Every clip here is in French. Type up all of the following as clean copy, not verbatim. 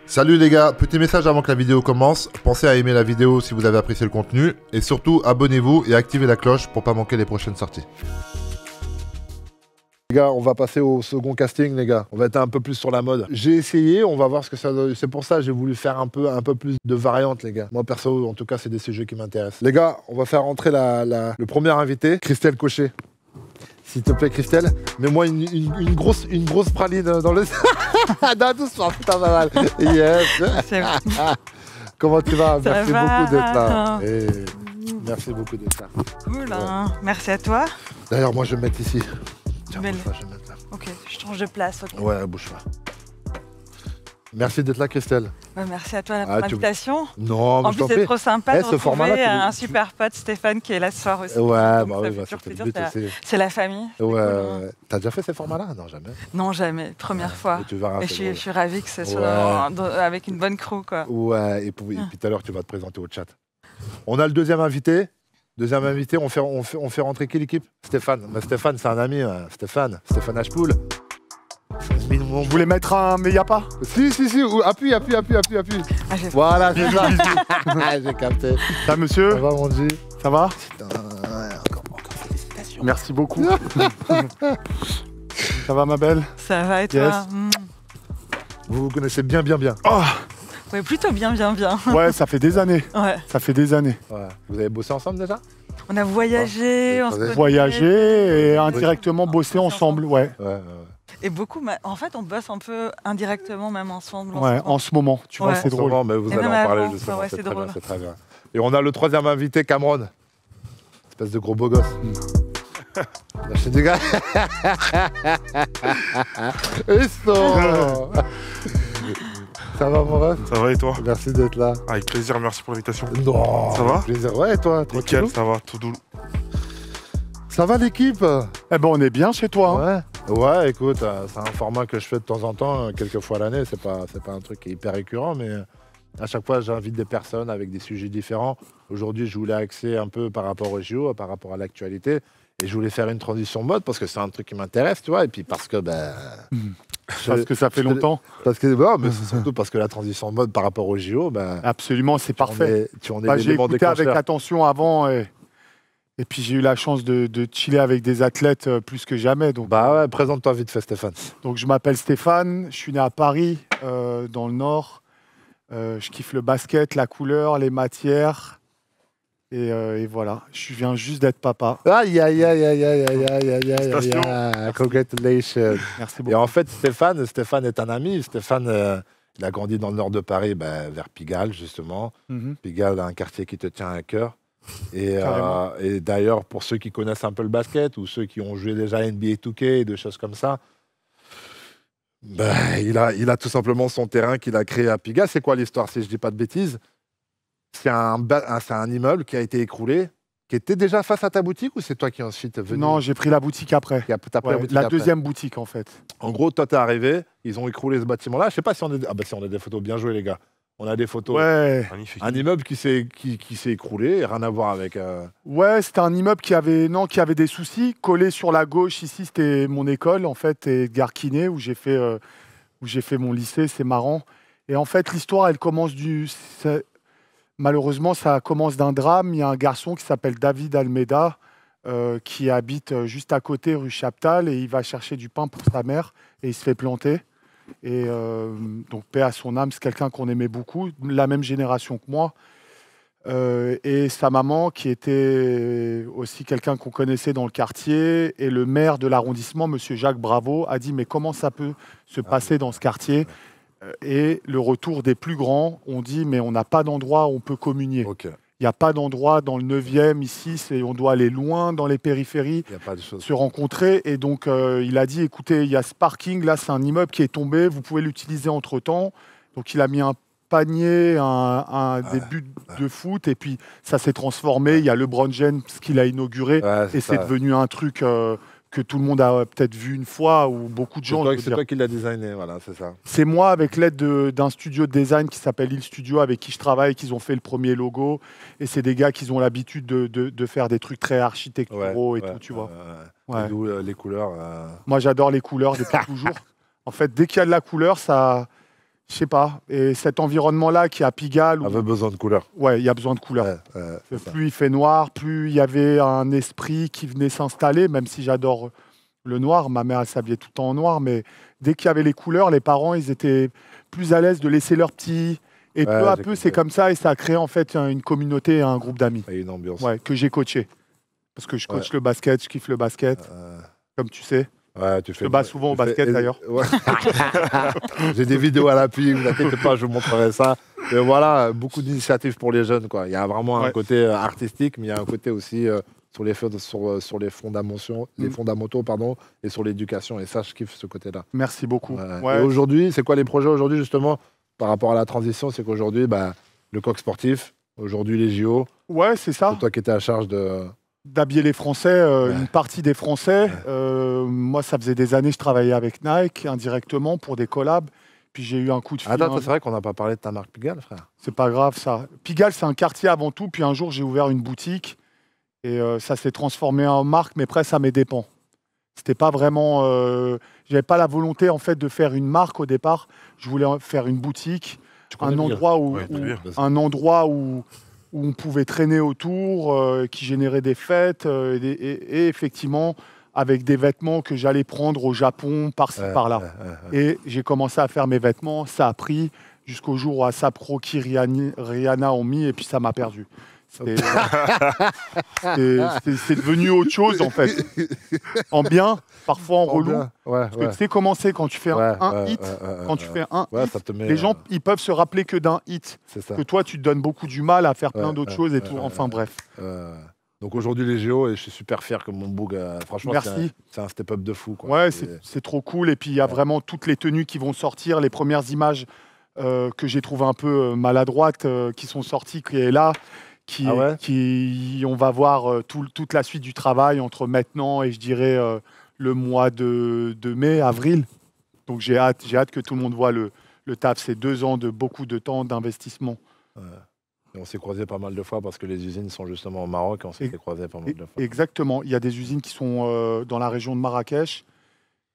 Salut les gars, petit message avant que la vidéo commence, pensez à aimer la vidéo si vous avez apprécié le contenu, et surtout abonnez-vous et activez la cloche pour pas manquer les prochaines sorties. Les gars, on va passer au second casting les gars, on va être un peu plus sur la mode. J'ai essayé, on va voir ce que ça donne, c'est pour ça que j'ai voulu faire un peu plus de variantes les gars. Moi perso, en tout cas c'est des sujets qui m'intéressent. Les gars, on va faire rentrer le premier invité, Christelle Cochet. S'il te plaît, Christelle, mets-moi une grosse praline dans le... non, doucement, putain, pas mal. Yes. Comment tu vas? Merci beaucoup d'être là. Et merci beaucoup d'être là. Cool, hein. Merci à toi. D'ailleurs, moi, je vais me mettre ici. Tiens, Belle. bouge pas, je vais me mettre là. Ok, je change de place. Okay. Ouais, bouge pas. Merci d'être là, Christelle. Ouais, merci à toi pour l'invitation. Non, mais en plus, c'est trop sympa de retrouver un super pote, Stéphane, qui est là ce soir aussi. Ouais, bah oui, c'est la famille. Ouais, cool, hein. T'as déjà fait ces formats-là? Non, jamais. Non, jamais. Première fois. Et tu verras, et je suis ravie que ce soit avec une bonne crew, quoi. Ouais, et puis tout à l'heure, tu vas te présenter au chat. On a le deuxième invité. Deuxième invité, on fait rentrer qui l'équipe? Stéphane. Mais Stéphane, c'est un ami. Stéphane Ashpool. Je voulais mettre un, mais il n'y a pas. Si. Appuie. Ah, voilà, c'est ça. J'ai capté. Ça, monsieur? Ça va, mon G? Ça va? Putain, encore félicitations. Merci beaucoup. Ça va, ma belle? Ça va, et toi? Yes. Vous connaissez bien. Oh. Ouais, plutôt bien. Ouais, ça fait des années. Ouais. Ça fait des années. Ouais. Vous avez bossé ensemble déjà? On a voyagé, et indirectement bossé ensemble, ouais. Et beaucoup, en fait, on bosse un peu indirectement même ensemble. Ouais, en ce moment, tu vois, c'est drôle. Mais vous allez en parler justement, ouais, c'est très bien. Et on a le troisième invité, Cameron. Espèce de gros beau gosse. Lâchez des gars. Ça va mon ref? Ça va et toi? Merci d'être là. Avec plaisir, merci pour l'invitation. Non. Ça va? Plaisir. Ouais, et toi? Nickel, ça va, tout doux. Ça va l'équipe? Eh ben on est bien chez toi. Hein. Ouais, écoute, c'est un format que je fais de temps en temps, quelques fois l'année. C'est pas un truc qui est hyper récurrent, mais à chaque fois j'invite des personnes avec des sujets différents. Aujourd'hui, je voulais axer un peu par rapport au JO, par rapport à l'actualité. Et je voulais faire une transition mode parce que c'est un truc qui m'intéresse, tu vois. Et puis parce que parce que ça fait longtemps. Parce que bon, mais c'est surtout parce que la transition mode par rapport au JO, absolument, c'est parfait. J'ai écouté avec attention avant et puis j'ai eu la chance de chiller avec des athlètes plus que jamais. Donc, ouais, présente-toi vite fait, Stéphane. Donc je m'appelle Stéphane, je suis né à Paris, dans le Nord. Je kiffe le basket, la couleur, les matières. Et voilà, je viens juste d'être papa. Aïe. Congratulations. Merci beaucoup. Et en fait, Stéphane est un ami. Stéphane, il a grandi dans le nord de Paris, vers Pigalle, justement. Pigalle, un quartier qui te tient à cœur. Et d'ailleurs, pour ceux qui connaissent un peu le basket ou ceux qui ont joué déjà à NBA 2K et des choses comme ça, il a tout simplement son terrain qu'il a créé à Pigalle. C'est quoi l'histoire, si je dis pas de bêtises? C'est un immeuble qui a été écroulé, qui était déjà face à ta boutique ou c'est toi qui ensuite est venu? Non, j'ai pris la boutique après. La deuxième boutique en fait. En gros, toi t'es arrivé, ils ont écroulé ce bâtiment-là. Je sais pas si on a... si on a des photos, bien joué les gars. On a des photos. Ouais. Magnifique. Un immeuble qui s'est écroulé, rien à voir avec... Ouais, c'était un immeuble qui avait des soucis. Collé sur la gauche, ici c'était mon école en fait, et Garquinet où j'ai fait mon lycée, c'est marrant. Et en fait l'histoire elle commence malheureusement, ça commence d'un drame. Il y a un garçon qui s'appelle David Almeida qui habite juste à côté, rue Chaptal, et il va chercher du pain pour sa mère et il se fait planter. Et donc, paix à son âme, c'est quelqu'un qu'on aimait beaucoup, la même génération que moi. Et sa maman, qui était aussi quelqu'un qu'on connaissait dans le quartier, et le maire de l'arrondissement, monsieur Jacques Bravo, a dit « Mais comment ça peut se passer dans ce quartier ?» Et le retour des plus grands ont dit « Mais on n'a pas d'endroit où on peut communier. Okay. Il n'y a pas d'endroit dans le 9e, ici, on doit aller loin dans les périphéries, se rencontrer. » Et donc, il a dit « Écoutez, il y a ce parking, là, c'est un immeuble qui est tombé, vous pouvez l'utiliser entre-temps. » Donc, il a mis un panier, des buts de foot, et puis ça s'est transformé. Il y a LeBron James qui l'a inauguré, et c'est devenu un truc... que tout le monde a peut-être vu une fois, ou beaucoup de gens... C'est toi qui l'as designé, voilà, c'est ça. C'est moi, avec l'aide d'un studio de design qui s'appelle Il Studio, avec qui je travaille, qu'ils ont fait le premier logo. Et c'est des gars qui ont l'habitude de faire des trucs très architecturaux tout, tu vois. D'où les couleurs. Moi, j'adore les couleurs depuis toujours. En fait, dès qu'il y a de la couleur, ça Je sais pas. Et cet environnement-là qui est à Pigalle, où, avait besoin de couleur. ouais, il y a besoin de couleur. Plus il fait noir, plus il y avait un esprit qui venait s'installer, même si j'adore le noir. Ma mère, elle s'habillait tout le temps en noir, mais dès qu'il y avait les couleurs, les parents, ils étaient plus à l'aise de laisser leurs petits. Et peu à peu, c'est comme ça, et ça a créé en fait une communauté, un groupe d'amis. Et une ambiance. Ouais, que j'ai coaché. Parce que je coach le basket, je kiffe le basket, comme tu sais. Ouais, tu fais. Je te bats souvent au basket d'ailleurs. Ouais. J'ai des vidéos à l'appui, vous inquiétez pas, je vous montrerai ça. Et voilà, beaucoup d'initiatives pour les jeunes, quoi. Il y a vraiment un côté artistique, mais il y a un côté aussi sur les fondamentaux, pardon, et sur l'éducation. Et ça, je kiffe ce côté-là. Merci beaucoup. Et aujourd'hui, c'est quoi les projets aujourd'hui, justement, par rapport à la transition? C'est qu'aujourd'hui, le coq sportif, aujourd'hui les JO. Ouais, c'est ça. C'est toi qui étais à charge d'habiller les Français, une partie des Français. Moi, ça faisait des années que je travaillais avec Nike indirectement pour des collabs. Puis j'ai eu un coup de fil. Attends, c'est vrai qu'on n'a pas parlé de ta marque Pigalle, frère. C'est pas grave, ça. Pigalle, c'est un quartier avant tout. Puis un jour, j'ai ouvert une boutique et ça s'est transformé en marque, mais presque à mes dépens. C'était pas vraiment. J'avais pas la volonté en fait de faire une marque au départ. Je voulais faire une boutique, un endroit où on pouvait traîner autour, qui générait des fêtes, et effectivement, avec des vêtements que j'allais prendre au Japon, par-ci, par-là. Et j'ai commencé à faire mes vêtements, ça a pris jusqu'au jour où ASAP Rocky, Rihanna ont mis, et puis ça m'a perdu. C'est devenu autre chose, en fait. En bien, parfois en relou. Parce que tu sais comment c'est quand tu fais un hit. Quand tu fais un hit, les gens, ils peuvent se rappeler que d'un hit. Que toi, tu te donnes beaucoup du mal à faire plein d'autres choses et tout. Enfin, bref. Donc aujourd'hui, les JO, et je suis super fier que mon boug, franchement, c'est un step-up de fou, quoi. Ouais, c'est trop cool. Et puis, il y a vraiment toutes les tenues qui vont sortir, les premières images que j'ai trouvées un peu maladroites qui sont sorties, qui est là. On va voir toute la suite du travail entre maintenant et je dirais le mois de mai, avril. Donc j'ai hâte que tout le monde voit le taf. C'est 2 ans de beaucoup de temps d'investissement. Et on s'est croisés pas mal de fois parce que les usines sont justement au Maroc et on s'est croisés pas mal de fois. Exactement. Il y a des usines qui sont dans la région de Marrakech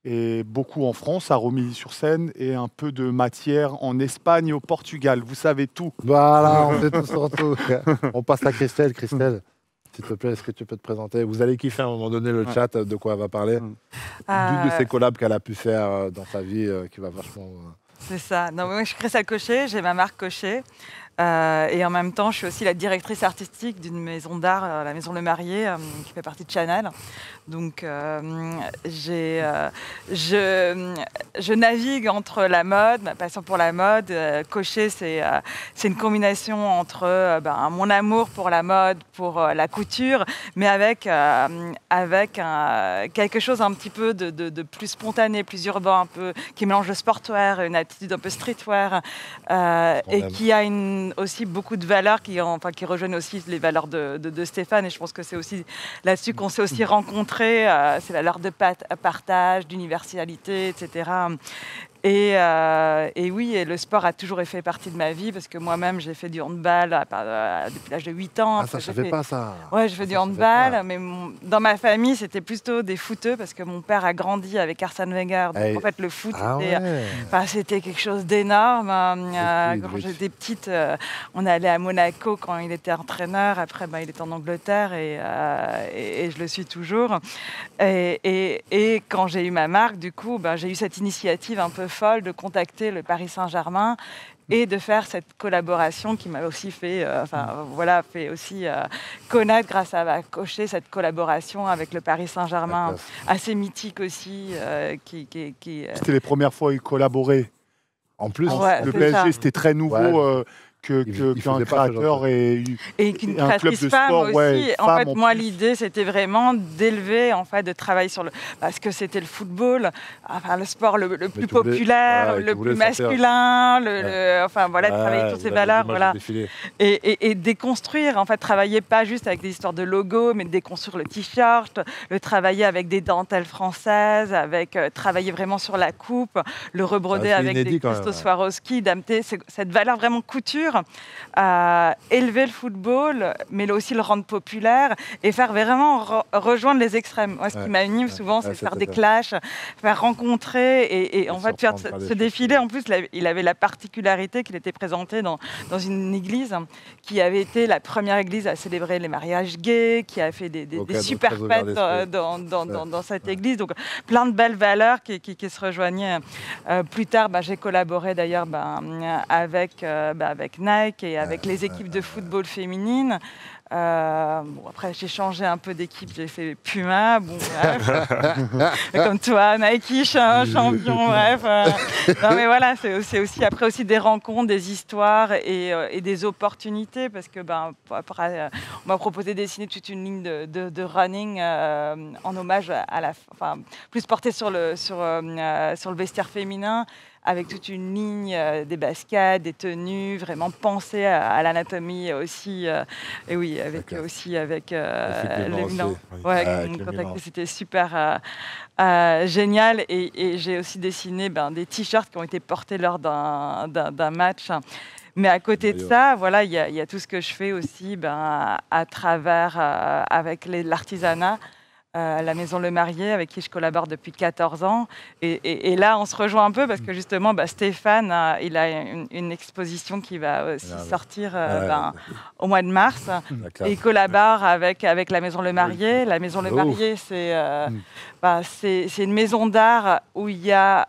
et beaucoup en France, à Romilly-sur-Seine, et un peu de matière en Espagne et au Portugal. Vous savez tout. Voilà, on sait tout sur tout. On passe à Christelle. Christelle, s'il te plaît, est-ce que tu peux te présenter? Vous allez kiffer à un moment donné le chat de quoi elle va parler. D'une de ces collabs qu'elle a pu faire dans sa vie qui va vachement... C'est ça. Non, moi, je suis Christelle Cochet, j'ai ma marque Cochet. Et en même temps, je suis aussi la directrice artistique d'une maison d'art, la Maison Le Marié, qui fait partie de Chanel. Donc, je navigue entre la mode, ma passion pour la mode. Cochet, c'est une combinaison entre mon amour pour la mode, pour la couture, mais avec quelque chose un petit peu de plus spontané, plus urbain, un peu, qui mélange le sportwear, une attitude un peu streetwear, et qui a aussi beaucoup de valeurs qui rejoignent aussi les valeurs de Stéphane, et je pense que c'est aussi là-dessus qu'on s'est aussi rencontrés, ces valeurs de partage, d'universalité, etc. Et oui, et le sport a toujours fait partie de ma vie parce que moi-même j'ai fait du handball depuis l'âge de 8 ans. Ah, ça, je ne savais pas ça. Ouais, je fais du handball, mais dans ma famille c'était plutôt des footeux parce que mon père a grandi avec Arsène Wenger. Donc en fait, le foot, c'était quelque chose d'énorme. Quand j'étais petite, on allait à Monaco quand il était entraîneur. Après, il était en Angleterre et je le suis toujours. Et quand j'ai eu ma marque, du coup, j'ai eu cette initiative un peu folle de contacter le Paris Saint-Germain et de faire cette collaboration qui m'a aussi fait connaître grâce à Cochet cette collaboration avec le Paris Saint-Germain, assez mythique aussi. C'était les premières fois où ils collaboraient. En plus, le PSG, c'était très nouveau. Qu'un créateur et qu'une créatrice de femme sport, aussi. En fait, moi, l'idée, c'était vraiment d'élever, de travailler sur parce que c'était le football, le sport le plus populaire, le plus masculin, de travailler toutes ces valeurs, et déconstruire, travailler pas juste avec des histoires de logos, mais de déconstruire le t-shirt, le travailler avec des dentelles françaises, travailler vraiment sur la coupe, le rebroder avec des cristaux Swarovski, d'amener cette valeur vraiment couture culture, élever le football, mais aussi le rendre populaire et faire vraiment rejoindre les extrêmes. Moi, ce qui m'anime souvent, c'est faire des clashs, faire rencontrer et en fait faire ce défilé. En plus, il avait la particularité qu'il était présenté dans une église qui avait été la première église à célébrer les mariages gays, qui a fait des super fêtes dans cette église. Donc, plein de belles valeurs qui se rejoignaient. Plus tard, j'ai collaboré d'ailleurs avec Nike et avec les équipes de football féminines. Après, j'ai changé un peu d'équipe, j'ai fait Puma, comme toi, Nike, champion, bref. Non, mais voilà, c'est aussi après aussi des rencontres, des histoires et des opportunités, parce que après, on m'a proposé de dessiner toute une ligne de running en hommage plus portée sur le vestiaire féminin, avec toute une ligne des baskets, des tenues, vraiment pensée à l'anatomie aussi. Et oui, avec les Milan. C'était super génial. Et j'ai aussi dessiné des t-shirts qui ont été portés lors d'un match. Mais à côté de ça, voilà, il y a tout ce que je fais aussi à travers avec l'artisanat. La Maison Le Marié, avec qui je collabore depuis 14 ans. Et là, on se rejoint un peu parce que justement, Stéphane, il a une exposition qui va aussi sortir au mois de mars. Et il collabore avec la Maison Le Marié. La Maison Le Marié, c'est une maison d'art où il y a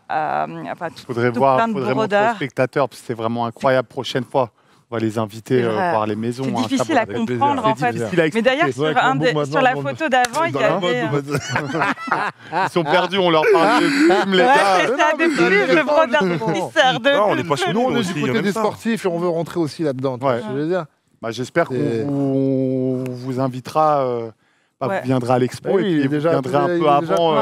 faudrait montrer aux spectateurs, parce que c'est vraiment incroyable. Prochaine fois, on va les inviter voir les maisons. C'est difficile à comprendre, en fait. Mais d'ailleurs, sur la photo d'avant, il y avait... Ils sont perdus, on leur parle de plumes, les gars. C'est ça, des plumes, le brodeur de Non, on est passionnés. Nous, on est du côté des sportifs et on veut rentrer aussi là-dedans. J'espère qu'on vous invitera... vous viendrez à l'expo et vous viendrez un peu avant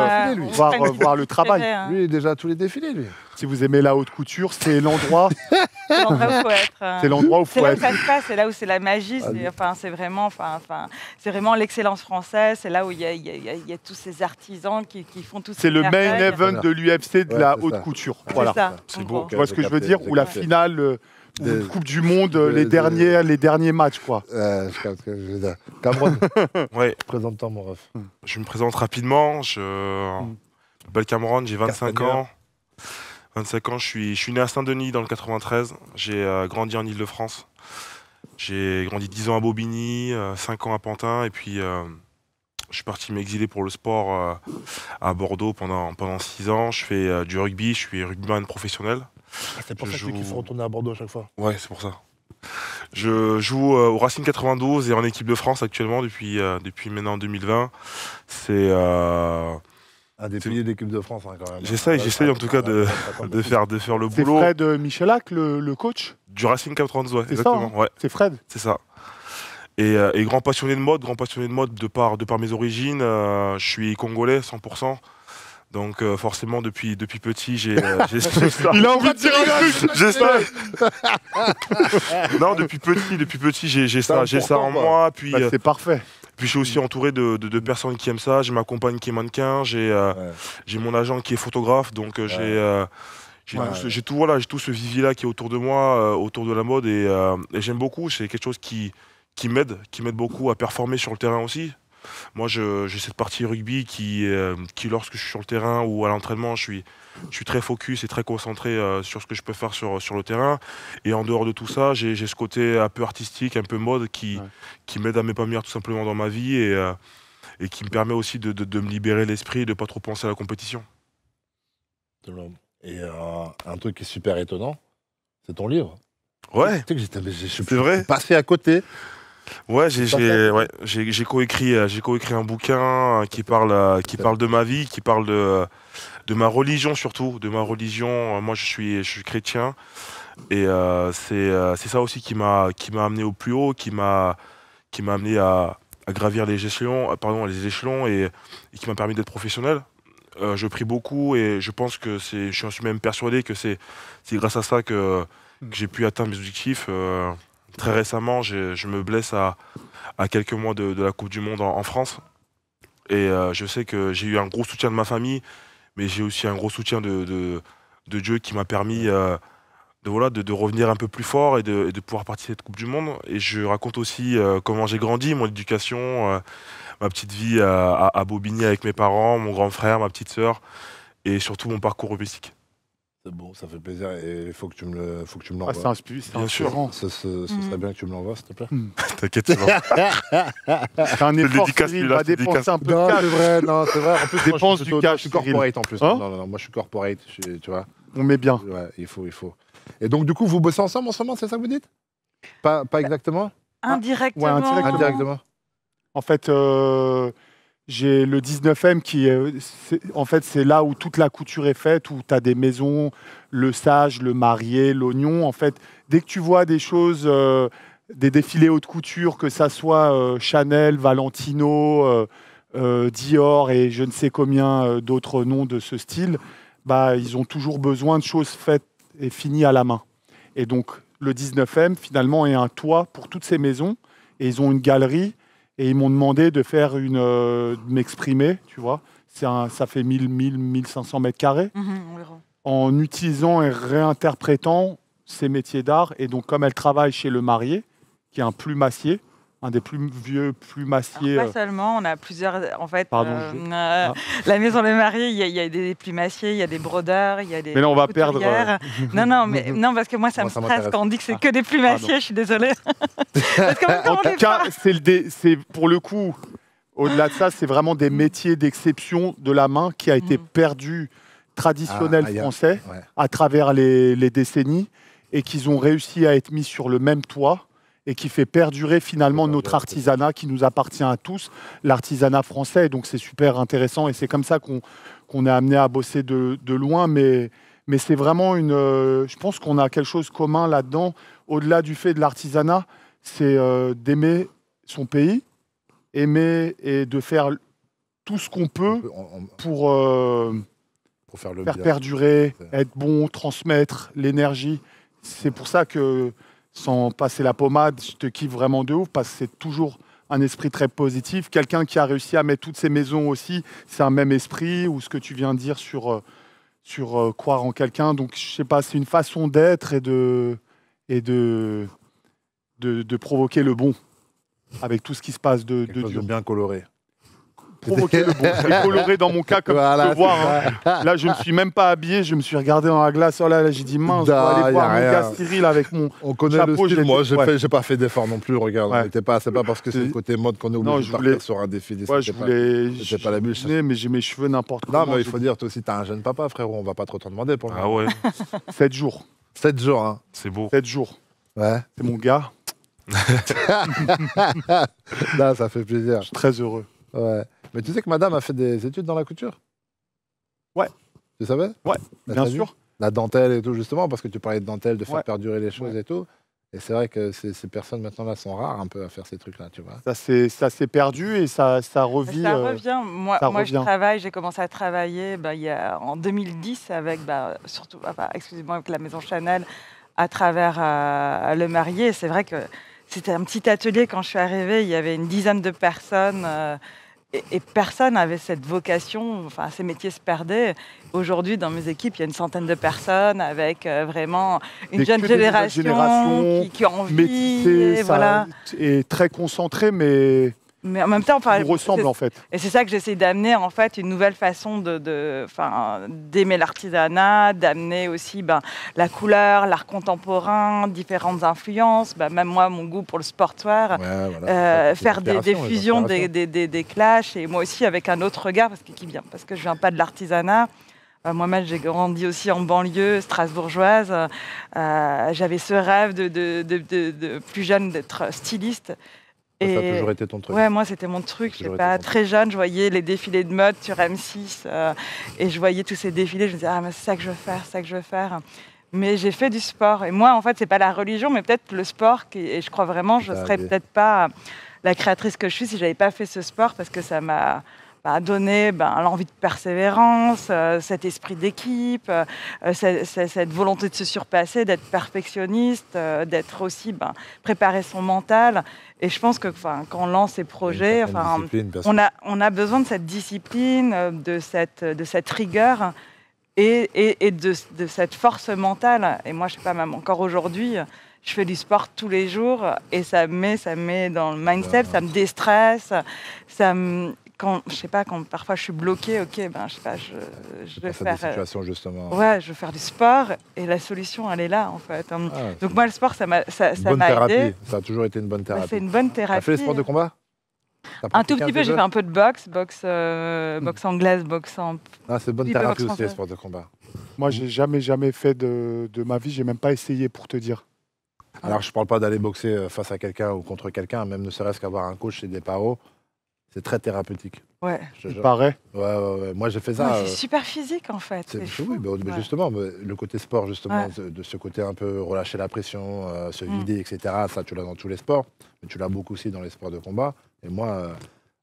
voir le travail. Lui, il est déjà à tous les défilés, lui. Si vous aimez la haute couture, c'est l'endroit. C'est l'endroit où il faut être. C'est l'endroit où il faut être. C'est là où ça se passe, c'est là où c'est la magie. C'est vraiment l'excellence française. C'est là où il y a tous ces artisans qui font tout ça. C'est le main event de l'UFC de la haute couture. Voilà. C'est beau. Tu vois ce que je veux dire? Ou la finale. Coupe du Monde, les derniers matchs, quoi. Cameron, ouais. présente-toi, mon ref. Je me présente rapidement. Je m'appelle Cameron, j'ai 25 ans. 25 ans, je suis né à Saint-Denis dans le 93. J'ai grandi en Ile-de-France. J'ai grandi 10 ans à Bobigny, 5 ans à Pantin. Et puis, je suis parti m'exiler pour le sport à Bordeaux pendant 6 ans. Je fais du rugby, je suis rugbyman professionnel. C'est pour ça qu'il faut retourner à Bordeaux à chaque fois. Ouais, c'est pour ça. Je joue au Racing 92 et en équipe de France actuellement depuis maintenant 2020. C'est un des piliers de l'équipe de France, quand même. J'essaye en tout cas de faire le boulot. C'est Fred Michelac, le coach du Racing 92, ouais, exactement. Ça, ouais. C'est Fred. C'est ça. Et grand passionné de mode de par mes origines. Je suis congolais 100%. Donc forcément depuis petit j'ai ça. Il a envie de dire un truc. J'espère. Non, depuis petit j'ai ça en moi. Puis c'est parfait. Puis je suis aussi entouré de personnes qui aiment ça. J'ai ma compagne qui est mannequin, j'ai mon agent qui est photographe, donc j'ai tout ce vivier là qui est autour de moi, autour de la mode et j'aime beaucoup. C'est quelque chose qui m'aide beaucoup à performer sur le terrain aussi. Moi, j'ai cette partie rugby qui, lorsque je suis sur le terrain ou à l'entraînement, je suis très focus et très concentré sur ce que je peux faire sur le terrain. Et en dehors de tout ça, j'ai ce côté un peu artistique, un peu mode qui m'aide à m'épanouir tout simplement dans ma vie et qui me permet aussi de me libérer l'esprit et de ne pas trop penser à la compétition. Et un truc qui est super étonnant, c'est ton livre. Ouais, tu sais que je suis vrai. Passé à côté. Ouais, j'ai coécrit un bouquin qui parle de ma vie, qui parle de ma religion surtout, de ma religion. Moi, je suis chrétien et c'est ça aussi qui m'a amené au plus haut, qui m'a amené à gravir les échelons et qui m'a permis d'être professionnel. Je prie beaucoup et je pense que je suis même persuadé que c'est grâce à ça que j'ai pu atteindre mes objectifs. Très récemment, je me blesse à quelques mois de la Coupe du Monde en France. Et je sais que j'ai eu un gros soutien de ma famille, mais j'ai aussi un gros soutien de Dieu qui m'a permis de de revenir un peu plus fort et de pouvoir participer à cette Coupe du Monde. Et je raconte aussi comment j'ai grandi, mon éducation, ma petite vie à Bobigny avec mes parents, mon grand frère, ma petite sœur, et surtout mon parcours rugbyistique. C'est bon, ça fait plaisir et il faut que tu me l'envoies. Ah, c'est bien sûr. Ce serait bien que tu me l'envoies, s'il te plaît. T'inquiète, c'est bon. C'est un effort, Cyril, va dépenser un peu de cash. C'est vrai. En plus, dépense du cash, je suis corporate en plus. Hein Non, moi je suis corporate, tu vois. On met bien. Ouais, il faut. Et donc, du coup, vous bossez ensemble en ce moment, c'est ça que vous dites? Pas exactement? Indirectement. Ouais, Indirectement. En fait, j'ai le 19e qui est. En fait, c'est là où toute la couture est faite, où tu as des maisons, le sage, le marié, l'oignon. En fait, dès que tu vois des choses, des défilés haute couture, que ça soit Chanel, Valentino, Dior et je ne sais combien d'autres noms de ce style, bah, ils ont toujours besoin de choses faites et finies à la main. Et donc, le 19e, finalement, est un toit pour toutes ces maisons. Et ils ont une galerie. Et ils m'ont demandé de faire de m'exprimer, tu vois. Ça fait 1500 mètres carrés. En utilisant et réinterprétant ces métiers d'art. Et donc, comme elle travaille chez le marié, qui est un plumassier, un des plus vieux plumassiers. Pas seulement, on a plusieurs. En fait, la maison Le Marié, il y a des plumassiers, il y a des brodeurs, il y a des. Mais là, on va perdre. Non, parce que moi, ça me stresse quand on dit que c'est que des plumassiers, je suis désolée. En tout cas, c'est pour le coup, au-delà de ça, c'est vraiment des métiers d'exception de la main qui a été perdu traditionnel français à travers les décennies et qu'ils ont réussi à être mis sur le même toit. Et qui fait perdurer finalement notre artisanat qui nous appartient à tous, l'artisanat français. Et donc c'est super intéressant et c'est comme ça qu'on est amené à bosser de loin. Mais c'est vraiment je pense qu'on a quelque chose de commun là-dedans. Au-delà du fait de l'artisanat, c'est d'aimer son pays, aimer et de faire tout ce qu'on peut pour faire perdurer, être bon, transmettre l'énergie. C'est pour ça que sans passer la pommade, je te kiffe vraiment de ouf parce que c'est toujours un esprit très positif. Quelqu'un qui a réussi à mettre toutes ses maisons aussi, c'est un même esprit, ou ce que tu viens de dire sur croire en quelqu'un. Donc, je sais pas, c'est une façon d'être et de provoquer le bon avec tout ce qui se passe de dur. Bien coloré. Provoquer le bon. Et coloré dans mon cas, comme tu peux voir. Hein. Là, je ne me suis même pas habillé, je me suis regardé dans la glace. Oh là, j'ai dit mince, je vais aller voir mon gars Cyril avec mon On connaît chapeau, le style, moi, j'ai pas fait d'effort non plus, regarde. Ouais. C'est pas parce que c'est le côté mode qu'on est obligé de partir sur un défilé. Ouais, je voulais. C'était pas la bûche. Mais j'ai mes cheveux n'importe comment. Non, mais il faut dire, toi aussi, t'as un jeune papa, frérot, on va pas trop t'en demander pour le Ah ouais. 7 jours. 7 jours, hein. C'est beau. 7 jours. Ouais. C'est mon gars. Là, ça fait plaisir. Je suis très heureux. Ouais. Mais tu sais que madame a fait des études dans la couture? Ouais. Tu savais? Ouais, bien sûr. La dentelle et tout, justement, parce que tu parlais de dentelle, de faire Ouais. perdurer les choses et tout. Et c'est vrai que ces personnes maintenant-là sont rares un peu à faire ces trucs-là, tu vois. Ça s'est perdu et ça revit. Ça revient. Moi, revient. j'ai commencé à travailler en 2010 avec, surtout, excusez-moi, avec la maison Chanel à travers Le Marié. C'est vrai que c'était un petit atelier quand je suis arrivée, il y avait une dizaine de personnes et personne n'avait cette vocation, enfin ces métiers se perdaient. Aujourd'hui, dans mes équipes, il y a une centaine de personnes avec vraiment une jeune génération qui a envie. Métissée, voilà. Et très concentrée, mais en même temps, qui nous ressemble en fait. Et c'est ça que j'essaie d'amener en fait, une nouvelle façon d'aimer l'artisanat, d'amener aussi la couleur, l'art contemporain, différentes influences, même moi, mon goût pour le sportswear, faire des fusions, des clashs, et moi aussi avec un autre regard, parce que je viens pas de l'artisanat. Moi-même, j'ai grandi aussi en banlieue strasbourgeoise. J'avais ce rêve de plus jeune d'être styliste. Ça a toujours été ton truc. Ouais, moi, c'était mon truc. Je sais pas, très jeune, je voyais les défilés de mode sur M6 et je voyais tous ces défilés. Je me disais, mais c'est ça que je veux faire, c'est ça que je veux faire. Mais j'ai fait du sport. Et moi, en fait, c'est pas la religion, mais peut-être le sport. Et je crois vraiment, je serais peut-être pas la créatrice que je suis si j'avais pas fait ce sport, parce que ça m'a donné l'envie de persévérance, cet esprit d'équipe, cette volonté de se surpasser, d'être perfectionniste, d'être aussi préparer son mental. Et je pense que quand on lance ces projets, on a besoin de cette discipline, de cette rigueur. et de cette force mentale. Et moi, je sais pas, même encore aujourd'hui, je fais du sport tous les jours et ça me met dans le mindset, ça me déstresse, quand parfois je suis bloquée, ok, ben je sais pas, je vais faire. Des situations justement. Ouais, je vais faire du sport et la solution, elle est là en fait. Donc moi, le sport, ça m'a aidé. aidé. Ça a toujours été une bonne thérapie. C'est une bonne thérapie. T'as fait les sports de combat? Un tout petit peu, j'ai fait un peu de boxe anglaise, boxe en. Ah, c'est une bonne thérapie aussi, les sports de combat. Moi, j'ai jamais fait de ma vie, j'ai même pas essayé pour te dire. Alors, je parle pas d'aller boxer face à quelqu'un ou contre quelqu'un, même ne serait-ce qu'avoir un coach et des paros. C'est très thérapeutique. Ouais. Il paraît. Ouais. Moi, j'ai fait ça. C'est super physique, en fait. Oui, mais justement, le côté sport, justement, de ce côté un peu relâcher la pression, se vider, etc. Ça, tu l'as dans tous les sports, mais tu l'as beaucoup aussi dans les sports de combat. Et moi,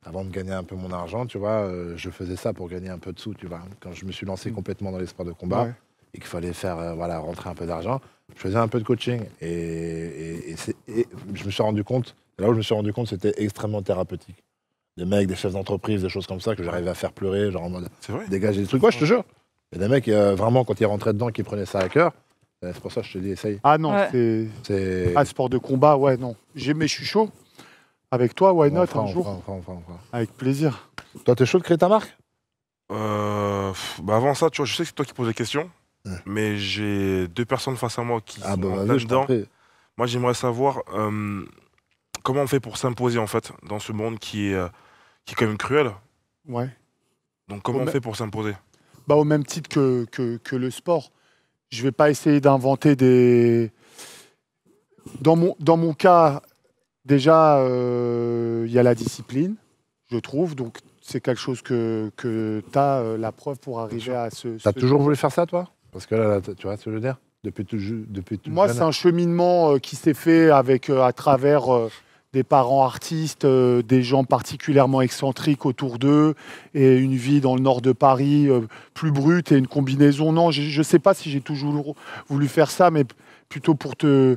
avant de gagner un peu mon argent, tu vois, je faisais ça pour gagner un peu de sous, tu vois. Quand je me suis lancé complètement dans les sports de combat et qu'il fallait faire, rentrer un peu d'argent, je faisais un peu de coaching. Et je me suis rendu compte, là où je me suis rendu compte, c'était extrêmement thérapeutique. Des mecs, des chefs d'entreprise, des choses comme ça que j'arrivais à faire pleurer, genre en mode dégager des trucs. Ouais, je te jure. Il y a des mecs, vraiment, quand ils rentraient dedans, qui prenaient ça à cœur. C'est pour ça que je te dis, essaye. Ah non, c'est. Ah, sport de combat, ouais, non. Mais je suis chaud. Avec toi, why not, un jour. Avec plaisir. Toi, t'es chaud de créer ta marque? Avant ça, tu vois, je sais que c'est toi qui poses les questions, mais j'ai 2 personnes face à moi qui sont là-dedans. Moi, j'aimerais savoir comment on fait pour s'imposer, en fait, dans ce monde qui est quand même cruel. Ouais. Donc, comment on fait pour s'imposer? Au même titre que le sport. Je vais pas essayer d'inventer des... Dans mon cas, déjà, il y a la discipline, je trouve. Donc, c'est quelque chose que tu as la preuve pour arriver à ce... Tu as toujours voulu faire ça, toi? Parce que là, tu vois ce que je veux dire? Depuis tout Moi, c'est un cheminement qui s'est fait à travers des parents artistes, des gens particulièrement excentriques autour d'eux, et une vie dans le nord de Paris plus brute et une combinaison. Non, je ne sais pas si j'ai toujours voulu faire ça, mais plutôt pour te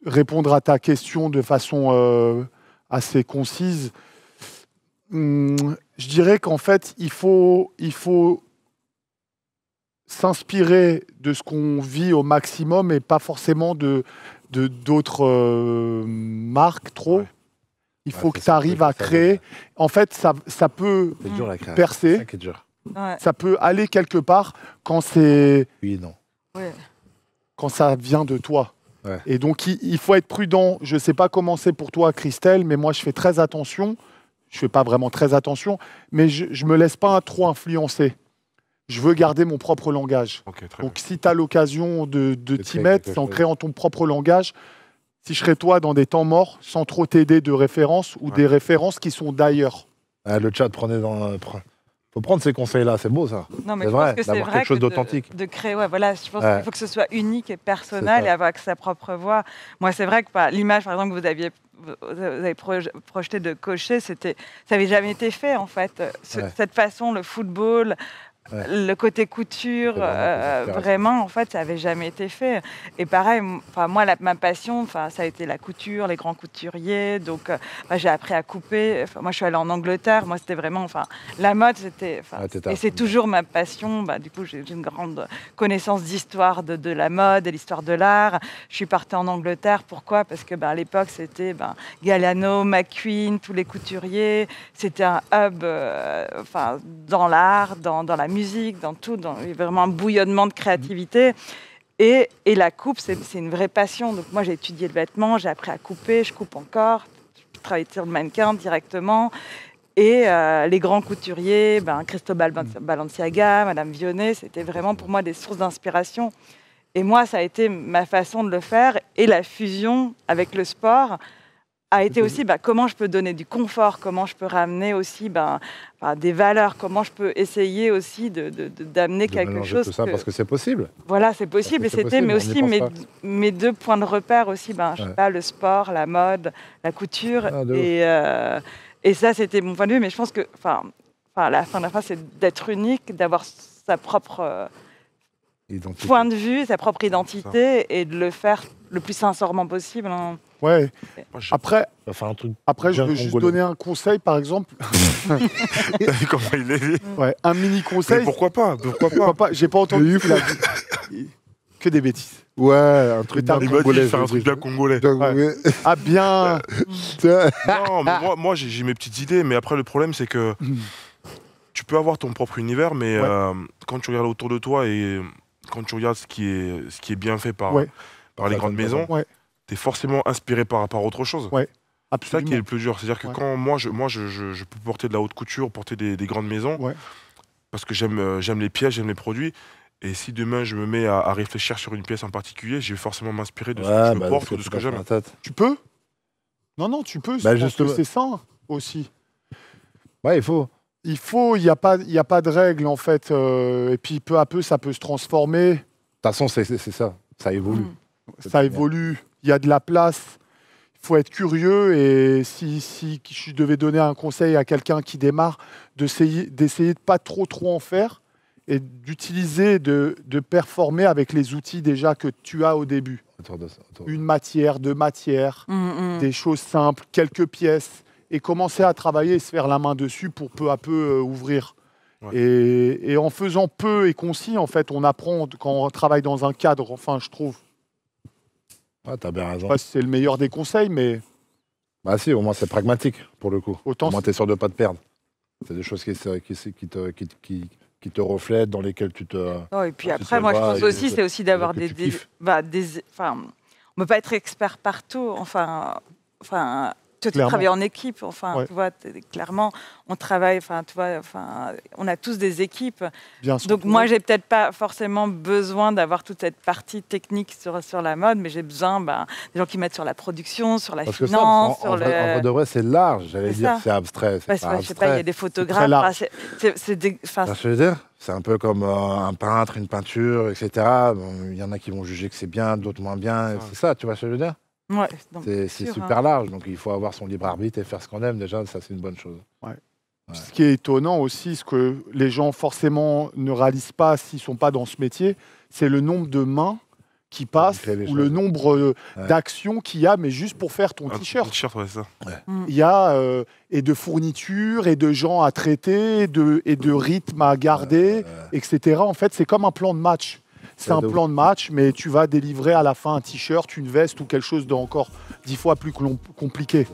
répondre à ta question de façon assez concise. Je dirais qu'en fait, il faut s'inspirer de ce qu'on vit au maximum et pas forcément d'autres marques trop. Il faut que tu arrives à créer. En fait, ça peut percer. C'est dur. Ça peut aller quelque part quand c'est... Oui et non. Quand ça vient de toi. Ouais. Et donc, il faut être prudent. Je ne sais pas comment c'est pour toi, Christelle, mais moi, je fais très attention. Je ne fais pas vraiment très attention, mais je ne me laisse pas trop influencer. Je veux garder mon propre langage. Donc, si tu as l'occasion de t'y mettre, c'est en créant ton propre langage. Si je serais toi dans des temps morts, sans trop t'aider de références ou des références qui sont d'ailleurs. Le chat, faut prendre ces conseils-là, c'est beau ça. Non, mais c'est vrai, d'avoir quelque chose d'authentique. De créer, je pense qu'il faut que ce soit unique et personnel et avoir sa propre voix. Moi, c'est vrai que l'image, par exemple, que vous avez projeté de cocher, ça n'avait jamais été fait en fait. Cette façon, le football. Le côté couture, vraiment, en fait, ça n'avait jamais été fait. Et pareil, moi, ma passion, ça a été la couture, les grands couturiers. Donc, j'ai appris à couper. Moi, je suis allée en Angleterre. Moi, c'était vraiment, la mode, c'était... et c'est toujours ma passion. Du coup, j'ai une grande connaissance d'histoire de la mode, de l'histoire de l'art. Je suis partie en Angleterre. Pourquoi? Parce que à l'époque, c'était Galliano, McQueen, tous les couturiers. C'était un hub dans l'art, dans la musique, dans tout, il y a vraiment un bouillonnement de créativité. Et la coupe, c'est une vraie passion. Donc moi, j'ai étudié le vêtement, j'ai appris à couper, je coupe encore, je travaille sur le mannequin directement. Et les grands couturiers, Cristobal Balenciaga, Madame Vionnet, c'était vraiment pour moi des sources d'inspiration. Et moi, ça a été ma façon de le faire. Et la fusion avec le sport a été aussi comment je peux donner du confort, comment je peux ramener aussi des valeurs, comment je peux essayer aussi d'amener quelque chose. Tout ça parce que c'est possible. Voilà, c'est possible. Et c'était aussi mes 2 points de repère aussi, je sais pas, le sport, la mode, la couture. Et ça, c'était mon point de vue. Mais je pense que la fin de la phrase, c'est d'être unique, d'avoir sa propre point de vue, sa propre identité et de le faire le plus sincèrement possible. Ouais. Après, je veux juste donner un conseil, par exemple. Comment il est? Ouais, un mini conseil. Mais pourquoi pas? Pourquoi pas? J'ai pas entendu ce qu'il a dit. Que des bêtises. Ouais, un truc bien congolais. Faire un truc bien congolais. Ouais. Ah bien. Non, mais moi j'ai mes petites idées, mais après le problème c'est que tu peux avoir ton propre univers, mais quand tu regardes autour de toi et quand tu regardes ce qui est bien fait par les grandes maisons, tu es forcément inspiré par autre chose. Ouais. C'est ça qui est le plus dur. C'est-à-dire que quand moi je peux porter de la haute couture, porter des grandes maisons, parce que j'aime les pièces, j'aime les produits. Et si demain je me mets à réfléchir sur une pièce en particulier, je vais forcément m'inspirer de ce que je porte ou de ce que j'aime. Tu peux? Non, tu peux. C'est ça aussi. Ouais, il faut. Il n'y a pas de règle en fait. Et puis peu à peu, ça peut se transformer. De toute façon, c'est ça. Ça évolue. Ça évolue. Il y a de la place. Il faut être curieux. Et si je devais donner un conseil à quelqu'un qui démarre, d'essayer de pas trop en faire et d'utiliser, de performer avec les outils déjà que tu as au début. Une matière, deux matières, des choses simples, quelques pièces. Et commencer à travailler et se faire la main dessus pour peu à peu ouvrir. Ouais. Et en faisant peu et concis, en fait, on apprend quand on travaille dans un cadre, enfin, je trouve. Ouais, t'as bien raison. Je sais pas si c'est le meilleur des conseils, mais... Bah si, au moins c'est pragmatique, pour le coup. Autant au moins t'es sûr de ne pas te perdre. C'est des choses qui te reflètent, dans lesquelles tu te... Oh, et puis après, moi, je pense aussi, c'est aussi d'avoir on ne peut pas être expert partout, enfin tu travailles en équipe, tu vois, clairement, on travaille, tu vois, on a tous des équipes. Bien sûr. Donc moi, j'ai peut-être pas forcément besoin d'avoir toute cette partie technique sur la mode, mais j'ai besoin des gens qui mettent sur la production, sur la finance, en vrai, de vrai, c'est large, j'allais dire, c'est abstrait. Je sais pas, il y a des photographes. Je veux dire, c'est un peu comme un peintre, une peinture, etc. Il y en a qui vont juger que c'est bien, d'autres moins bien. C'est ça, tu vois ce que je veux dire? Ouais, c'est super large, donc il faut avoir son libre arbitre et faire ce qu'on aime. Déjà, ça, c'est une bonne chose. Ouais. Ce qui est étonnant aussi, ce que les gens forcément ne réalisent pas s'ils ne sont pas dans ce métier, c'est le nombre de mains qui passent ou le nombre d'actions qu'il y a, mais juste pour faire ton t-shirt. Il y a et de fournitures, et de gens à traiter, et de rythmes à garder, etc. En fait, c'est comme un plan de match. C'est un plan de match, mais tu vas délivrer à la fin un t-shirt, une veste ou quelque chose d'encore 10 fois plus compliqué.